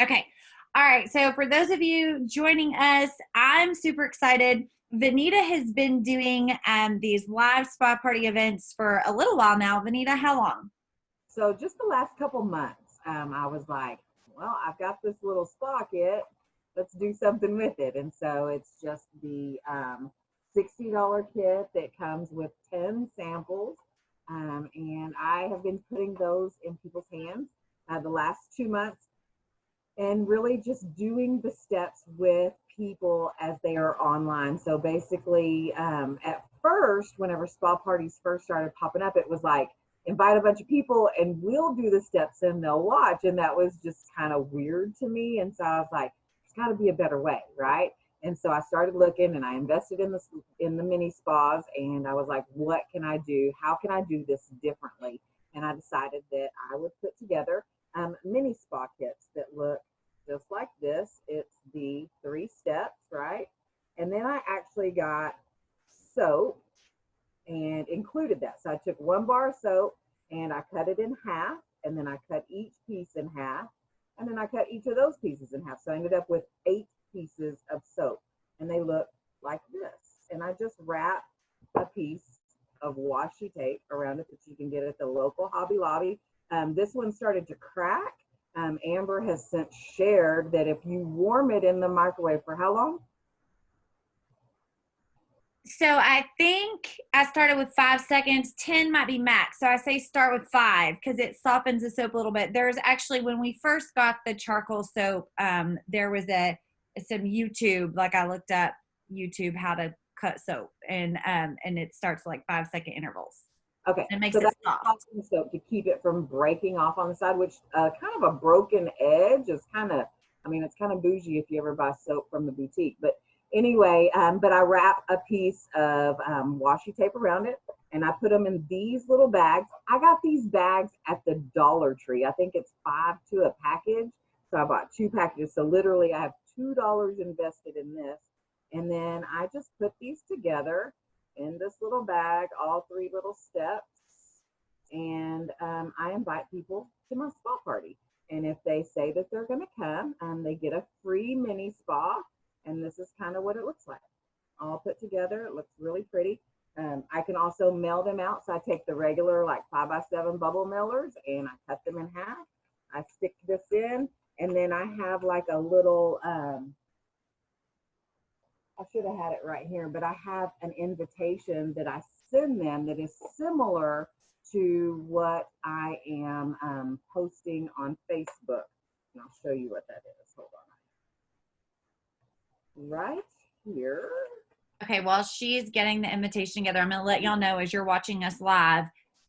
Okay. All right. So for those of you joining us, I'm super excited. Vanita has been doing these live spa party events for a little while now. Vanita, how long? So just the last couple months, I was like, well, I've got this little spa kit. Let's do something with it. And so it's just the $60 kit that comes with 10 samples. And I have been putting those in people's hands the last 2 months and really just doing the steps with people as they are online. So basically, at first, whenever spa parties first started popping up, it was like, invite a bunch of people and we'll do the steps and they'll watch. And that was just kind of weird to me. And so I was like, there's got to be a better way, right? And so I started looking and I invested in the mini spas and I was like, what can I do? How can I do this differently? And I decided that I would put together mini spa kits that look just like this. It's the 3 steps, right? And then I actually got soap and included that. So I took 1 bar of soap and I cut it in half, and then I cut each piece in half, and then I cut each of those pieces in half. So I ended up with 8 pieces of soap, and they look like this. And I just wrap a piece of washi tape around it that you can get at the local Hobby Lobby. This one started to crack. Amber has since shared that if you warm it in the microwave for how long? So I think I started with 5 seconds. 10 might be max. So I say start with 5 because it softens the soap a little bit. There's actually, when we first got the charcoal soap, there was some YouTube, like I looked up YouTube how to cut soap, and it starts like 5 second intervals. Okay, It makes so it that's soft. softening soap to keep it from breaking off on the side, which kind of a broken edge is kind of, I mean, it's kind of bougie if you ever buy soap from the boutique. But anyway, but I wrap a piece of washi tape around it and I put them in these little bags. I got these bags at the Dollar Tree. I think it's 5 to a package. So I bought 2 packages. So literally I have $2 invested in this. And then I just put these together in this little bag, all 3 little steps. And I invite people to my spa party. And if they say that they're going to come, they get a free mini spa. And this is kind of what it looks like. All put together. It looks really pretty. I can also mail them out. So I take the regular like 5x7 bubble mailers and I cut them in half. I stick this in. And then I have like a little, I should have had it right here, but I have an invitation that I send them that is similar to what I am posting on Facebook. And I'll show you what that is. Hold on. Right here. Okay, while she's getting the invitation together, I'm going to let y'all know as you're watching us live,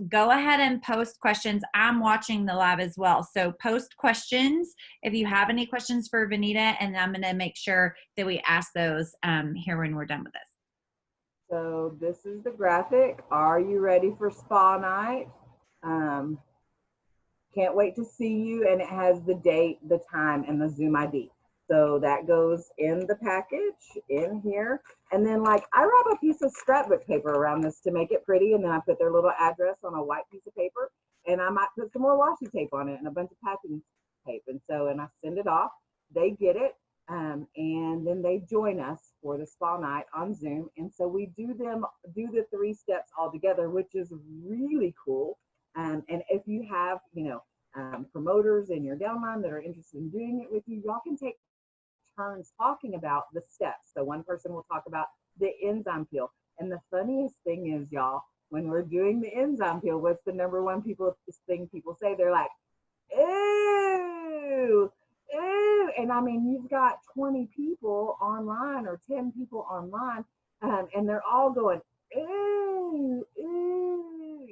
go ahead and post questions. I'm watching the live as well. So post questions if you have any questions for Vanita, and I'm going to make sure that we ask those here when we're done with this. So this is the graphic. Are you ready for spa night? Can't wait to see you. And it has the date, the time, and the Zoom ID. So that goes in the package in here. And then like I wrap a piece of scrapbook paper around this to make it pretty. And then I put their little address on a white piece of paper. And I might put some more washi tape on it and a bunch of packing tape. And I send it off. They get it. And then they join us for the spa night on Zoom. And so we do the 3 steps all together, which is really cool. And if you have, promoters in your downline that are interested in doing it with you, y'all can take turns talking about the steps. So one person will talk about the enzyme peel. And the funniest thing is, y'all, when we're doing the enzyme peel, what's the number one thing people say? They're like, ew, ew. And I mean, you've got 20 people online or 10 people online, and they're all going, ew, ew.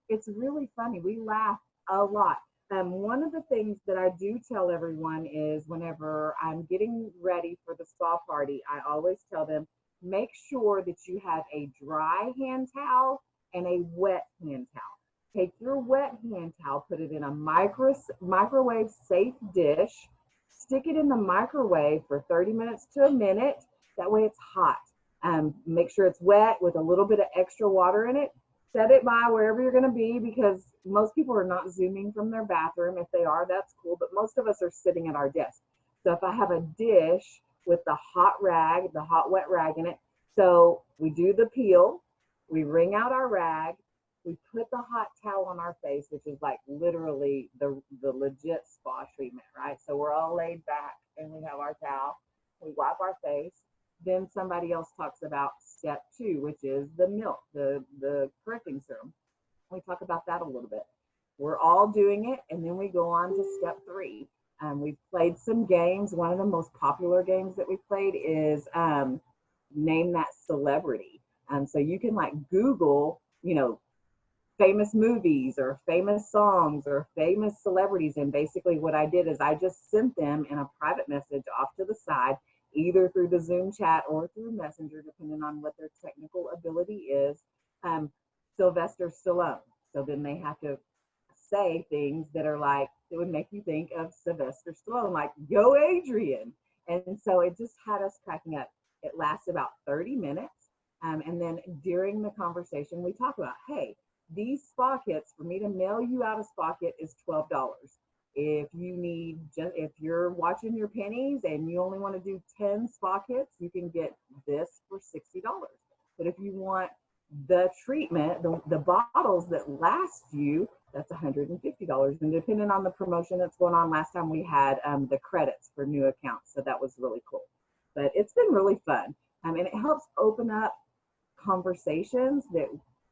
It's really funny. We laugh a lot. One of the things that I do tell everyone is whenever I'm getting ready for the spa party, I always tell them, make sure that you have a dry hand towel and a wet hand towel. Take your wet hand towel, put it in a microwave safe dish, stick it in the microwave for 30 minutes to a minute. That way it's hot. Make sure it's wet with a little bit of extra water in it. set it by wherever you're going to be, because most people are not Zooming from their bathroom. If they are, that's cool. But most of us are sitting at our desk. So if I have a dish with the hot rag, the hot wet rag in it, so we do the peel, we wring out our rag, we put the hot towel on our face, which is like literally the legit spa treatment, right? So we're all laid back and we have our towel, we wipe our face. Then somebody else talks about step 2, which is the milk, the correcting serum. We talk about that a little bit. We're all doing it, and then we go on to step 3. We've played some games. One of the most popular games that we played is Name That Celebrity. So you can like Google, famous movies or famous songs or famous celebrities. And basically what I did is I just sent them in a private message off to the side, either through the Zoom chat or through Messenger, depending on what their technical ability is, Sylvester Stallone. So then they have to say things that are like, that would make you think of Sylvester Stallone, like, go Adrian. And so it just had us cracking up. It lasts about 30 minutes. And then during the conversation, we talk about, hey, these spa kits, for me to mail you out a spa kit is $12. If you're watching your pennies and you only want to do 10 spa kits, you can get this for $60. But if you want the treatment, the bottles that last you, that's $150. And depending on the promotion that's going on, last time we had the credits for new accounts. So that was really cool. But it's been really fun. And it helps open up conversations that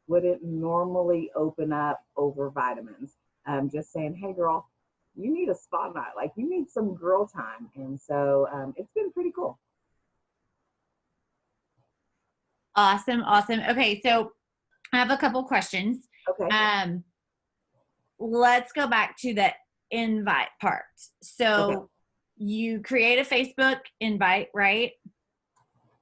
wouldn't normally open up over vitamins. Just saying, hey girl, you need a spa night, like you need some girl time. And so it's been pretty cool. Awesome. Okay, so I have a couple questions. Okay. Let's go back to the invite part. So you create a Facebook invite, right?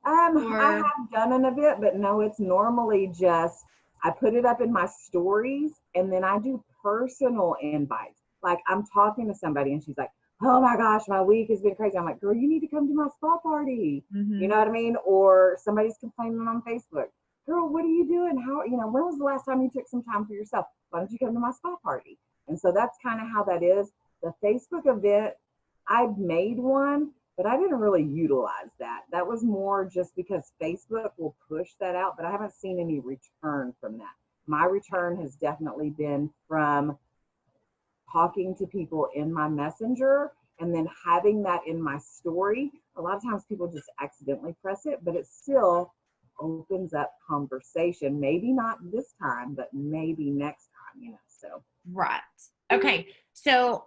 I have done an event, but no, it's normally just I put it up in my stories, and then I do personal invites. Like I'm talking to somebody and she's like, oh my gosh, my week has been crazy. I'm like, girl, you need to come to my spa party. Mm-hmm. You know what I mean? Or somebody's complaining on Facebook. Girl, what are you doing? When was the last time you took some time for yourself? Why don't you come to my spa party? And so that's kind of how that is. The Facebook event, I made one, but I didn't really utilize that. That was more just because Facebook will push that out, but I haven't seen any return from that. My return has definitely been from talking to people in my messenger and then having that in my story. A lot of times people just accidentally press it, but it still opens up conversation. Maybe not this time, but maybe next time, so. Right. Okay. So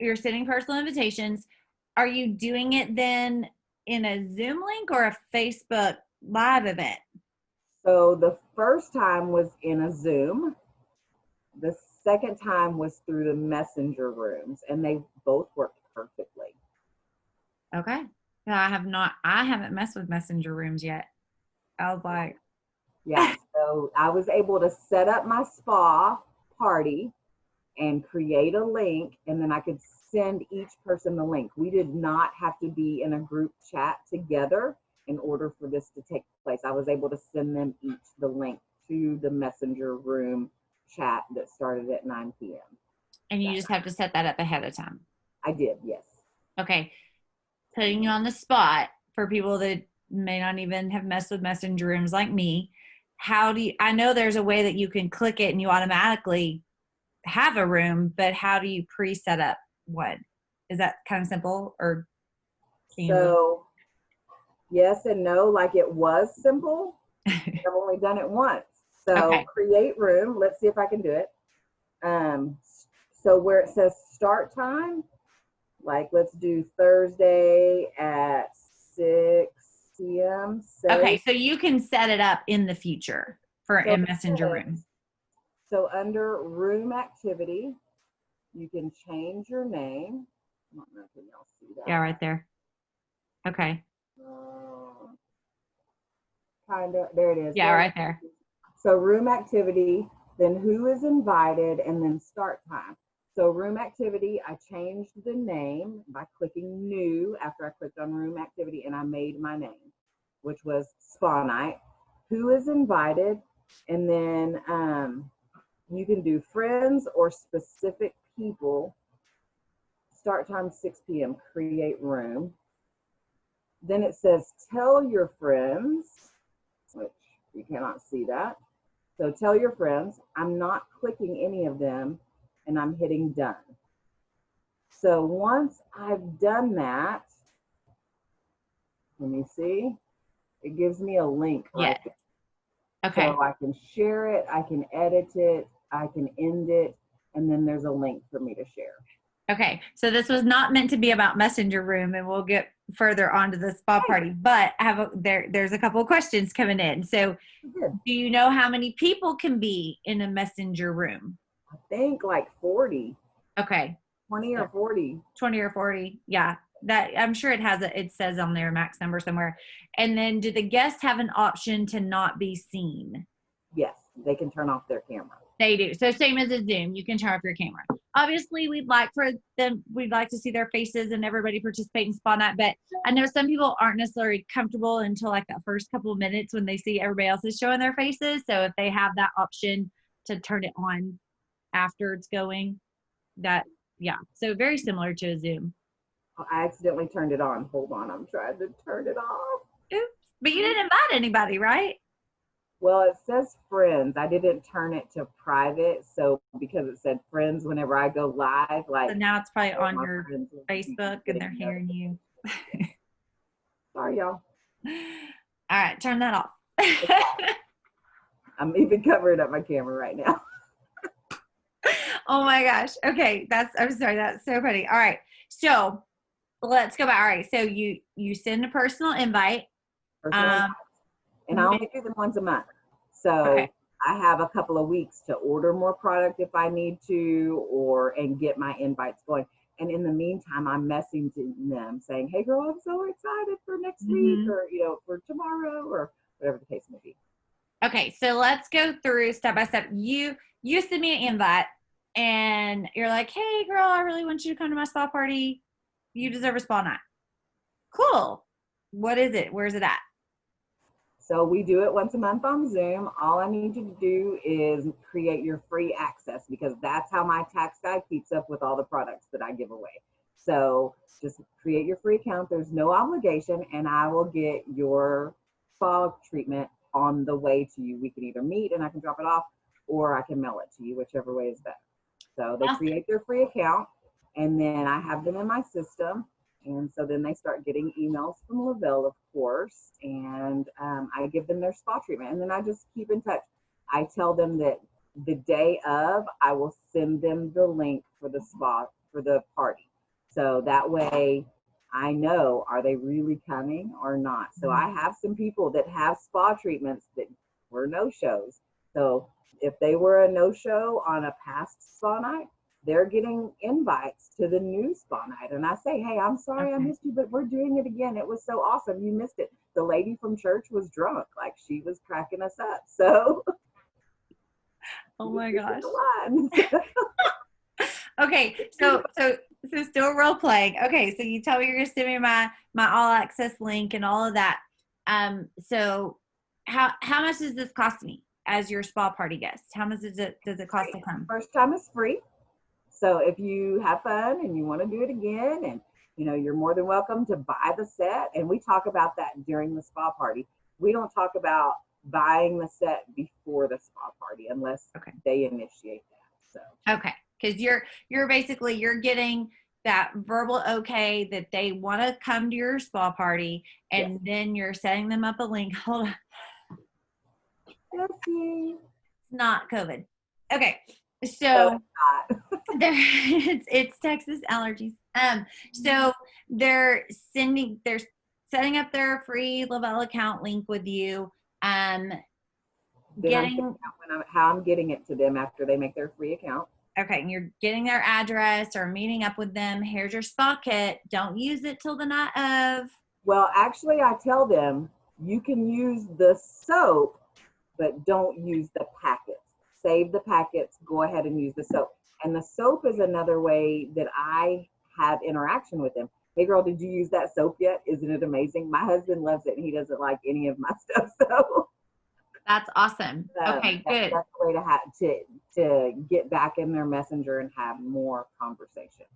you're sending personal invitations. Are you doing it then in a Zoom link or a Facebook live event? So the first time was in a Zoom. The second time was through the messenger rooms, and they both worked perfectly. Okay. No, I haven't messed with messenger rooms yet. I was like, yeah. So I was able to set up my spa party and create a link, and then I could send each person the link. We did not have to be in a group chat together in order for this to take place. I was able to send them each the link to the messenger room chat that started at 9 p.m. And you just have to set that up ahead of time. I did, yes. Okay. Putting you on the spot for people that may not even have messed with messenger rooms like me. I know there's a way that you can click it and you automatically have a room, but how do you pre-set up one? Is that kind of simple or? So yes and no, like it was simple. I've only done it once. So create room. Let's see if I can do it. So where it says start time, like let's do Thursday at 6 p.m. Okay, so you can set it up in the future for a messenger room. So under room activity, you can change your name. I don't know if y'all see that. Yeah, right there. Okay. Kind of, there it is. Yeah, right there. So room activity, then who is invited, and then start time. So room activity, I changed the name by clicking new after I clicked on room activity, and I made my name, which was Spa Night. Who is invited? And then you can do friends or specific people. Start time 6 p.m. Create room. Then it says tell your friends, which you cannot see that. So tell your friends. I'm not clicking any of them, and I'm hitting done. So once I've done that, let me see, it gives me a link right there. Okay. So I can share it, I can edit it, I can end it, and then there's a link for me to share. Okay. So this was not meant to be about Messenger Room, and we'll get further onto the spa party, but I have there's a couple of questions coming in. So do you know how many people can be in a Messenger Room? I think like 40. Okay. 20 or 40. 20 or 40. Yeah. That I'm sure it says on their max number somewhere. And then do the guests have an option to not be seen? Yes, they can turn off their camera. They do. So same as a Zoom, you can turn off your camera. Obviously, we'd like to see their faces and everybody participate in spa night, but I know some people aren't necessarily comfortable until like that first couple of minutes when they see everybody else is showing their faces. So if they have that option to turn it on after it's going, so very similar to a Zoom. I accidentally turned it on. Hold on, I'm trying to turn it off. Oops. But you didn't invite anybody, right? Well, it says friends. I didn't turn it to private, so because it said friends whenever I go live, like so now it's probably on your Facebook and they're hearing you. Sorry, y'all. All right, turn that off. I'm even covering up my camera right now. Oh my gosh. Okay, I'm sorry, that's so funny. All right, so let's go back. All right, so you send a personal invite. And I only do them once a month. So okay. I have a couple of weeks to order more product if I need to, and get my invites going. And in the meantime, I'm messaging them saying, hey girl, I'm so excited for next week, or for tomorrow, or whatever the case may be. Okay, so let's go through step by step. You send me an invite and you're like, hey girl, I really want you to come to my spa party. You deserve a spa night. Cool. What is it? Where's it at? So we do it once a month on Zoom. All I need you to do is create your free access, because that's how my tax guy keeps up with all the products that I give away. So just create your free account. There's no obligation, and I will get your spa treatment on the way to you. We can either meet and I can drop it off, or I can mail it to you, whichever way is better. So they create their free account, and then I have them in my system. And so then they start getting emails from Lavelle, of course, and I give them their spa treatment. And then I just keep in touch. I tell them that the day of, I will send them the link for the spa, for the party. So that way I know, are they really coming or not? So I have some people that have spa treatments that were no-shows. So if they were a no-show on a past spa night, they're getting invites to the new spa night. And I say, hey, I'm sorry I missed you, but we're doing it again. It was so awesome. You missed it. The lady from church was drunk. Like, she was cracking us up. So. Oh my gosh. Okay. So still role playing. Okay. So you tell me you're going to send me my all access link and all of that. So how much does this cost me as your spa party guest? How much does it cost to come? First time is free. So if you have fun and you want to do it again, and you're more than welcome to buy the set. And we talk about that during the spa party. We don't talk about buying the set before the spa party unless they initiate that. So okay, because you're basically getting that verbal okay that they want to come to your spa party, and then you're setting them up a link. Hold on. It's not COVID. Okay. So it's Texas allergies. So they're setting up their free Lavelle account link with you. How I'm getting it to them after they make their free account. Okay, and you're getting their address or meeting up with them. Here's your spa kit. Don't use it till the night of. Well, actually, I tell them you can use the soap, but don't use the packets. Save the packets, go ahead and use the soap. And the soap is another way that I have interaction with them. Hey girl, did you use that soap yet? Isn't it amazing? My husband loves it and he doesn't like any of my stuff. So That's awesome. Okay, good. That's the way to get back in their messenger and have more conversation.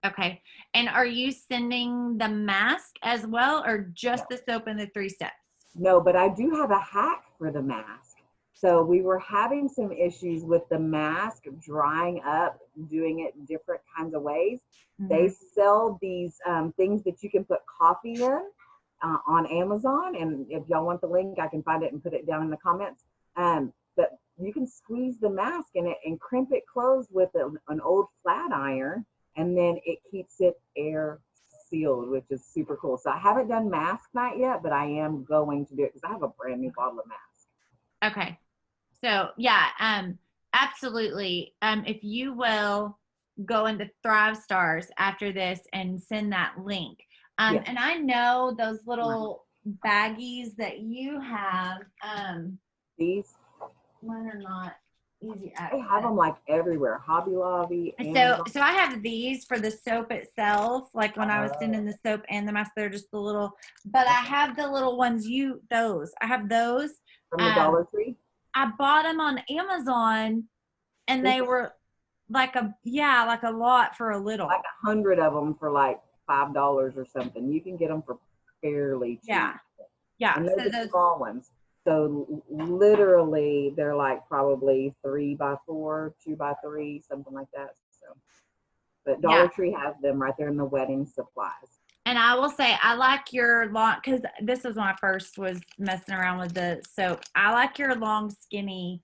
Okay. And are you sending the mask as well, or just No. the soap and the 3 steps? No, but I do have a hack for the mask. So we were having some issues with the mask drying up, doing it different kinds of ways. They sell these things that you can put coffee in on Amazon. And if y'all want the link, I can find it and put it down in the comments. But you can squeeze the mask in it and crimp it closed with an old flat iron, and then it keeps it air sealed, which is super cool. So I haven't done mask night yet, but I am going to do it because I have a brand new bottle of mask. Okay. So yeah, absolutely. If you will go into Thrive Stars after this and send that link. Yes. And I know those little baggies that you have, These, mine are not easy they access. have them like everywhere. Hobby Lobby. So I have these for the soap itself. Like when I was sending the soap and the mask, they're just the little, but I have the little ones, I have those. From the Dollar Tree? I bought them on Amazon and they were like a lot for a little. Like 100 of them for like $5 or something. You can get them for fairly cheap. Yeah. And they're the small ones. So literally they're like probably 3x4, 2x3, something like that. So, but Dollar Tree has them right there in the wedding supplies. And I will say, I like your long, because this was when I first was messing around with the soap. I like your long, skinny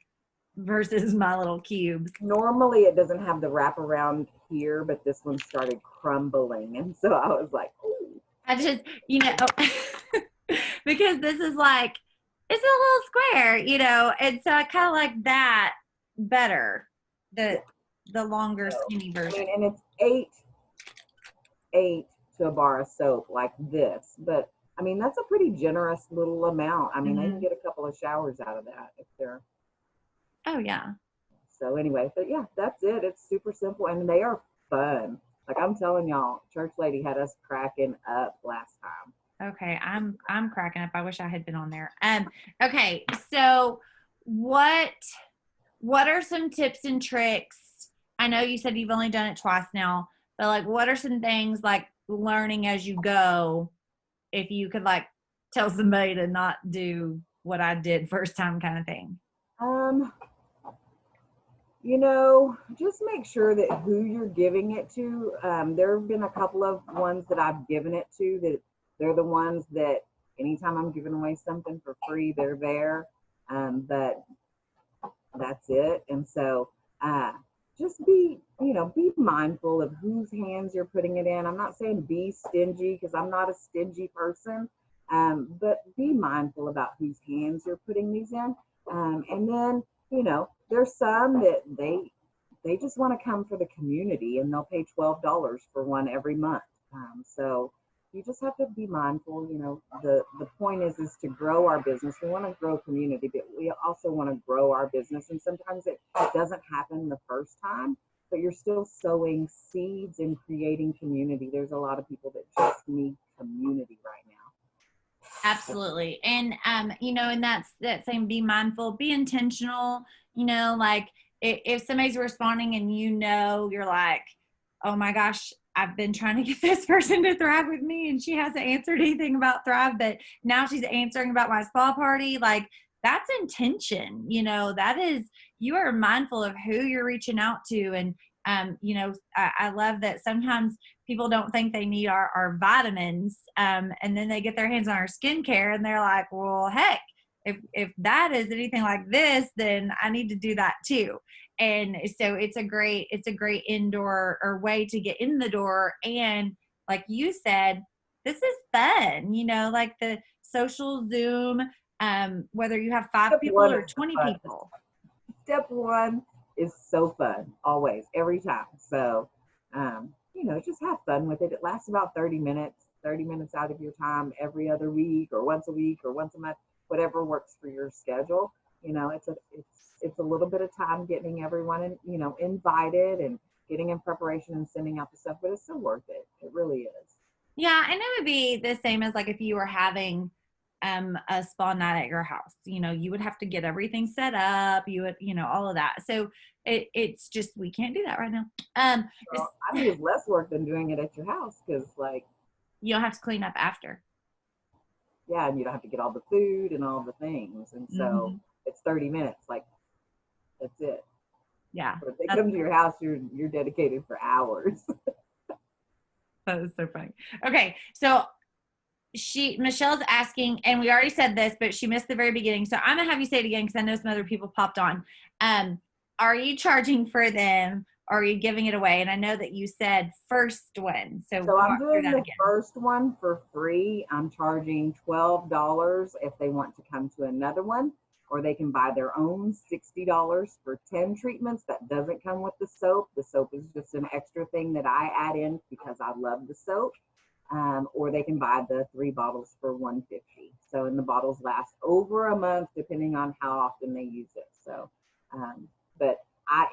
versus my little cubes. Normally it doesn't have the wraparound here, but this one started crumbling. And so I was like, ooh. I just, because this is like, it's a little square, and so I kind of like that better, the longer, skinny version. And it's eight to a bar of soap like this, but I mean that's a pretty generous little amount. I mean they can get a couple of showers out of that if they're. Oh yeah. So anyway, but yeah, that's it. It's super simple and they are fun. Like I'm telling y'all, Church Lady had us cracking up last time. Okay, I'm cracking up. I wish I had been on there. Okay, so what are some tips and tricks? I know you said you've only done it twice now, but like what are some things like learning as you go, if you could like tell somebody to not do what I did first time kind of thing? Just make sure that who you're giving it to. There have been a couple of ones that I've given it to that they're the ones that anytime I'm giving away something for free, they're there. But that's it. And so just be mindful of whose hands you're putting it in. I'm not saying be stingy because I'm not a stingy person, but be mindful about whose hands you're putting these in. And then, there's some that they just want to come for the community and they'll pay $12 for one every month. So you just have to be mindful. The point is to grow our business. We want to grow community, but we also want to grow our business. And sometimes it doesn't happen the first time, but you're still sowing seeds and creating community. There's a lot of people that just need community right now. Absolutely. And, and that's that same, be mindful, be intentional, like if somebody's responding and you're like, oh my gosh, I've been trying to get this person to thrive with me and she hasn't answered anything about Thrive, but now she's answering about my spa party. Like that's intention, that is, you are mindful of who you're reaching out to. And, I love that sometimes people don't think they need our vitamins. And then they get their hands on our skincare and they're like, well, heck, if that is anything like this, then I need to do that too. And so it's a great indoor or way to get in the door. And like you said, this is fun, like the social Zoom, whether you have 5 people or 20 people. Step one is so fun, always, every time. So, just have fun with it. It lasts about 30 minutes out of your time every other week or once a month, whatever works for your schedule. It's a little bit of time getting everyone invited and getting in preparation and sending out the stuff, but it's still worth it. It really is. Yeah, and it would be the same as like if you were having a spa night at your house. You would have to get everything set up. You would, all of that. So it's just, we can't do that right now. Well, I think it's less work than doing it at your house because, like, you don't have to clean up after. yeah, and you don't have to get all the food and all the things. And so it's 30 minutes. Like, that's it. Yeah. But if they come to your house, you're dedicated for hours. That was so funny. Okay, so Michelle's asking, and we already said this, but she missed the very beginning. So I'm gonna have you say it again because I know some other people popped on. Are you charging for them, or are you giving it away? And I know that you said first one. So I'm doing the first one for free. I'm charging $12 if they want to come to another one, or they can buy their own $60 for 10 treatments. That doesn't come with the soap. The soap is just an extra thing that I add in because I love the soap. Or they can buy the 3 bottles for $150. So, and the bottles last over a month depending on how often they use it. So, but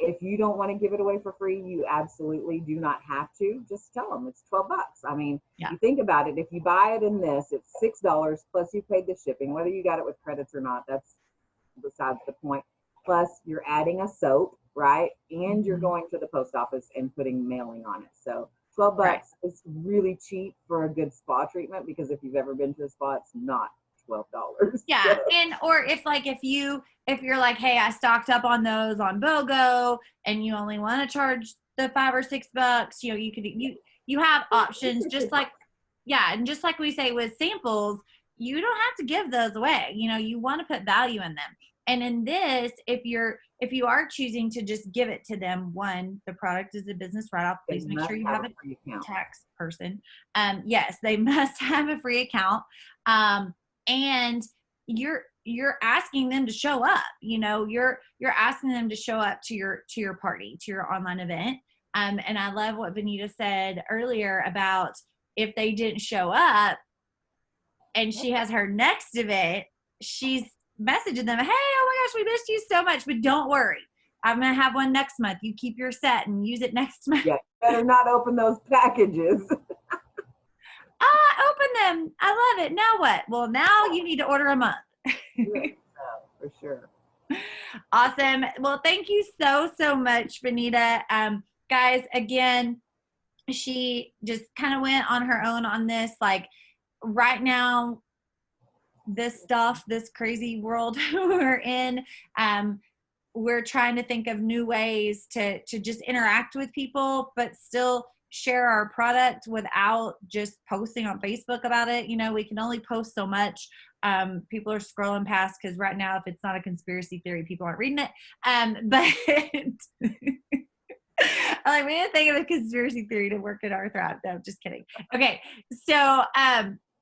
if you don't want to give it away for free, you absolutely do not have to. Just tell them it's $12. I mean, You think about it. If you buy it in this, it's $6 plus you paid the shipping. Whether you got it with credits or not, that's besides the point. Plus, you're adding a soap, right? And you're going to the post office and putting mailing on it. So, $12 is really cheap for a good spa treatment because if you've ever been to a spa, it's not $12. Yeah, so. And or if you're like, hey, I stocked up on those on BOGO, and you only want to charge the $5 or $6, you have options. Just like and just like we say with samples, you don't have to give those away. You want to put value in them. And in this, if you are choosing to just give it to them, one, the product is a business write-off. Please make sure you have a tax person. Yes, they must have a free account. And you're asking them to show up. You're asking them to show up to your party, to your online event. And I love what Benita said earlier about if they didn't show up, and she has her next event, she's messaging them, hey, oh my gosh, we missed you so much, but don't worry, I'm gonna have one next month. You keep your set and use it next month. Yeah, better not open those packages. Open them. I love it. Now what? Well, now you need to order a month. For sure. Awesome. Well, thank you so much, Benita. Guys, again, she just kind of went on her own on this. Like, right now, this crazy world we're in, we're trying to think of new ways to just interact with people, but still share our product without just posting on Facebook about it. We can only post so much. People are scrolling past because right now, if it's not a conspiracy theory, people aren't reading it. But we didn't think of a conspiracy theory to work in our thread. No, just kidding. Okay, so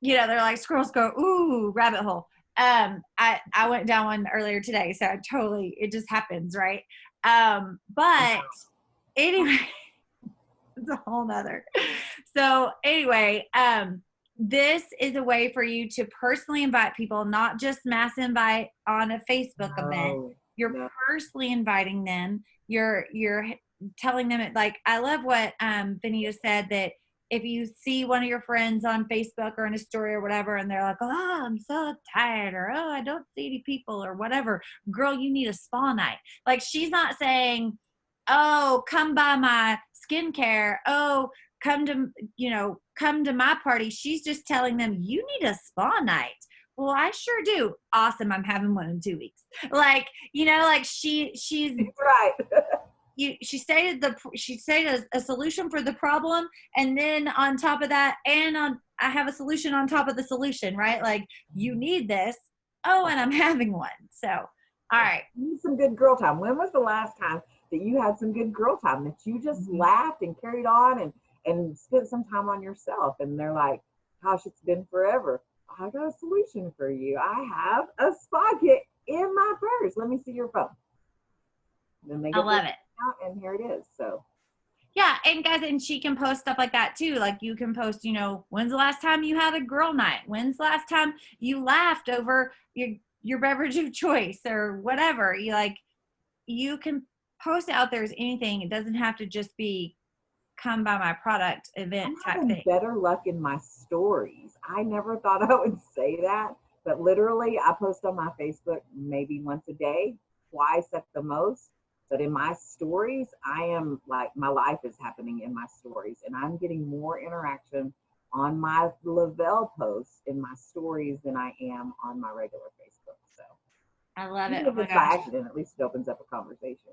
they're like scroll, ooh, rabbit hole. I went down one earlier today, so it just happens, right? But anyway, it's a whole nother. So anyway, this is a way for you to personally invite people, not just mass invite on a Facebook event. You're personally inviting them. You're telling them it. Like, I love what Benita said, that if you see one of your friends on Facebook or in a story or whatever, and they're like, oh, I'm so tired, or, oh, I don't see any people, or whatever, girl, you need a spa night. Like, she's not saying, oh, come by my skincare. Oh, come to my party. She's just telling them, you need a spa night. Well, I sure do. Awesome. I'm having one in 2 weeks. Like, she's right. She stated a solution for the problem, and then on top of that, I have a solution on top of the solution, right? Like, you need this. Oh, and I'm having one. So, all right. You need some good girl time. When was the last time that you had some good girl time, that you just laughed and carried on and spent some time on yourself? And they're like, gosh, it's been forever. I got a solution for you. I have a spa kit in my purse. Let me see your phone. Then they I love it. And here it is. So yeah, and guys, and she can post stuff like that too. Like, you can post, when's the last time you had a girl night? When's the last time you laughed over your beverage of choice or whatever? You can post it out there as anything. It doesn't have to just be come by my product event type thing. Better luck in my stories. I never thought I would say that, But literally, I post on my Facebook maybe once a day, twice at the most. But in my stories, I am like, my life is happening in my stories, and I'm getting more interaction on my Lavelle posts in my stories than I am on my regular Facebook. So I love it. even Oh if my it's by gosh. accident, at least it opens up a conversation.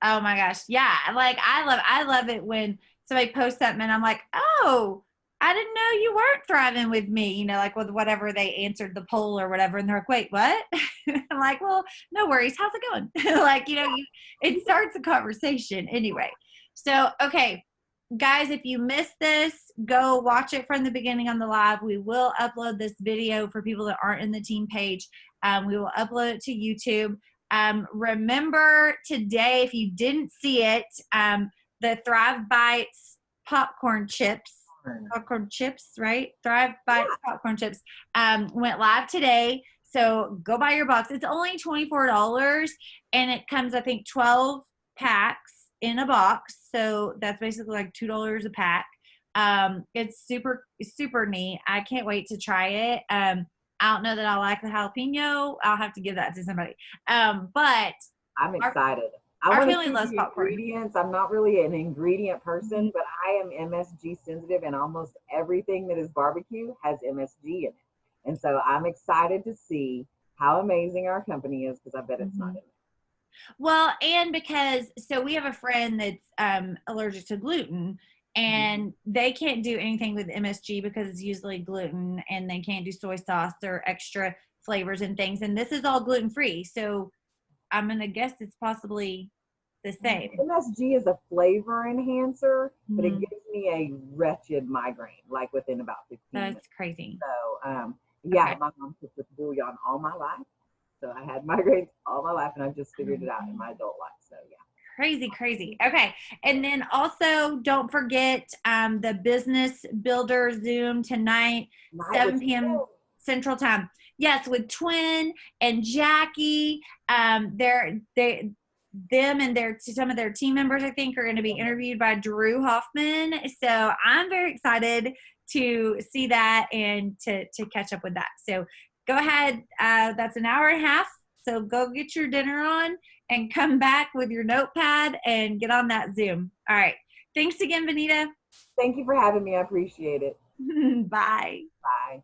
Oh my gosh. Yeah. Like I love it when somebody posts something and I'm like, oh, I didn't know you weren't thriving with me, like with whatever they answered the poll or whatever. And they're like, wait, what? I'm like, well, no worries. How's it going? Like, it starts a conversation anyway. So, okay, guys, if you missed this, go watch it from the beginning on the live. We will upload this video for people that aren't in the team page. We will upload it to YouTube. Remember today, if you didn't see it, the Thrive Bites popcorn chips, right? Thrive Bites popcorn chips went live today. So go buy your box. It's only $24 and it comes, I think, 12 packs in a box. So that's basically like $2 a pack. It's super, super neat. I can't wait to try it. I don't know that I like the jalapeno. I'll have to give that to somebody. But I'm excited. I our want to family see loves the popcorn. ingredients. I'm not really an ingredient person, but I am MSG sensitive, and almost everything that is barbecue has MSG in it. And so I'm excited to see how amazing our company is, because I bet it's not in it. Well, and because we have a friend that's allergic to gluten, and they can't do anything with MSG because it's usually gluten, and they can't do soy sauce or extra flavors and things. And this is all gluten free, so I'm gonna guess it's possibly the same. MSG is a flavor enhancer, but it gives me a wretched migraine like within about 15 minutes. That's crazy. So yeah, my mom cooked with bouillon all my life. So I had migraines all my life, and I've just figured it out in my adult life. So yeah. Crazy. Okay. And then also don't forget the Business Builder Zoom tonight, 7 p.m. Central Time. Yes, with Twin and Jackie. Them and some of their team members, I think, are going to be interviewed by Drew Hoffman. So I'm very excited to see that and to catch up with that. So go ahead. That's an hour and a half. So go get your dinner on and come back with your notepad and get on that Zoom. All right. Thanks again, Benita. Thank you for having me. I appreciate it. Bye. Bye.